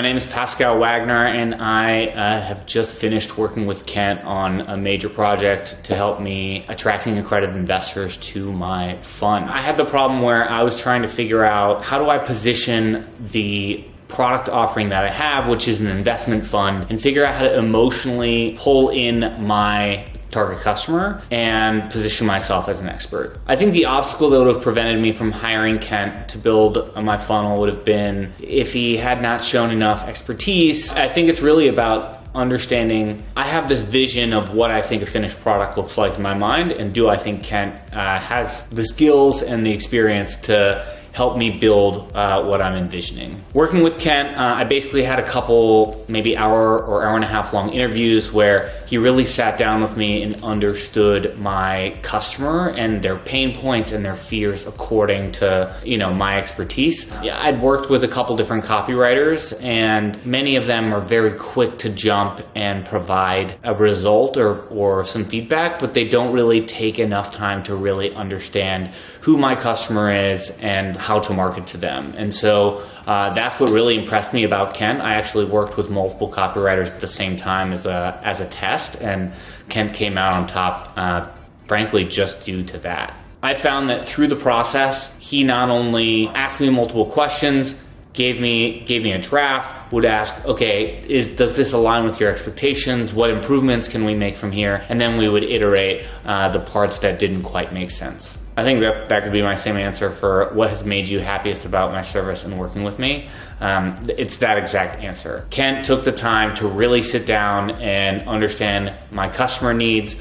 my name is Pascal Wagner, and I have just finished working with Kent on a major project to help me attracting accredited investors to my fund. I had the problem where I was trying to figure out, how do I position the product offering that I have, which is an investment fund, and figure out how to emotionally pull in my target customer and position myself as an expert. I think the obstacle that would have prevented me from hiring Kent to build my funnel would have been if he had not shown enough expertise. I think it's really about understanding, I have this vision of what I think a finished product looks like in my mind, and do I think Kent has the skills and the experience to help me build what I'm envisioning. Working with Kent, I basically had a couple, maybe hour or hour and a half long interviews where he really sat down with me and understood my customer and their pain points and their fears according to, my expertise. Yeah, I'd worked with a couple different copywriters, and many of them are very quick to jump and provide a result or some feedback, but they don't really take enough time to really understand who my customer is and how to market to them. And so that's what really impressed me about Kent. I actually worked with multiple copywriters at the same time as a test, and Kent came out on top, frankly, just due to that. I found that through the process, he not only asked me multiple questions, gave me a draft, would ask, okay, does this align with your expectations? What improvements can we make from here? And then we would iterate the parts that didn't quite make sense. I think that could be my same answer for what has made you happiest about my service and working with me. It's that exact answer. Kent took the time to really sit down and understand my customer needs,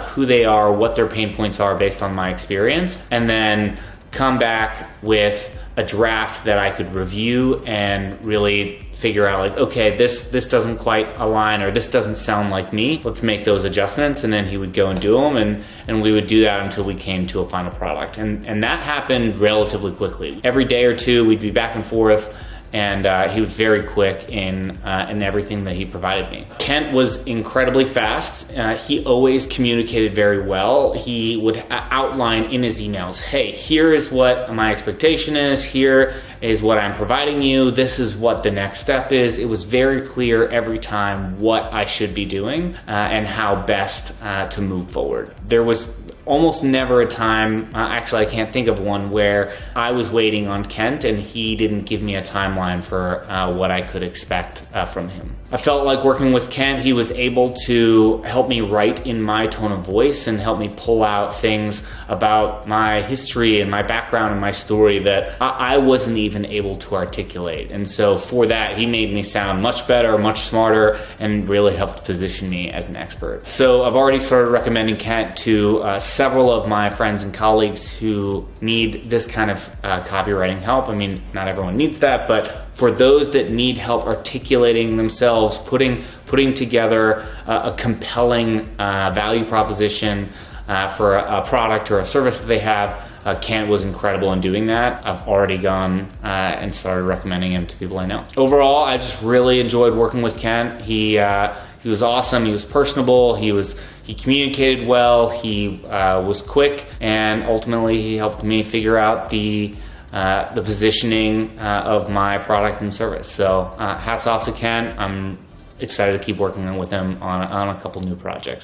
who they are, what their pain points are based on my experience, and then come back with a draft that I could review and really figure out, like, okay, this doesn't quite align, or this doesn't sound like me. Let's make those adjustments. And then he would go and do them, and we would do that until we came to a final product. And that happened relatively quickly. Every day or two, we'd be back and forth, and he was very quick in everything that he provided me. Kent was incredibly fast. He always communicated very well. He would outline in his emails, hey, here is what my expectation is, here is what I'm providing you, this is what the next step is. It was very clear every time what I should be doing and how best to move forward. There was almost never a time, actually I can't think of one, where I was waiting on Kent and he didn't give me a timeline for what I could expect from him. I felt like working with Kent, he was able to help me write in my tone of voice and help me pull out things about my history and my background and my story that I wasn't even able to articulate. And so for that, he made me sound much better, much smarter, and really helped position me as an expert. So I've already started recommending Kent to several of my friends and colleagues who need this kind of copywriting help. I mean, not everyone needs that, but for those that need help articulating themselves, putting together a compelling value proposition for a product or a service that they have, Kent was incredible in doing that. I've already gone and started recommending him to people I know. Overall, I just really enjoyed working with Kent. He was awesome. He was personable. He communicated well. He was quick, and ultimately he helped me figure out the positioning of my product and service. So hats off to Ken. I'm excited to keep working with him on a couple new projects.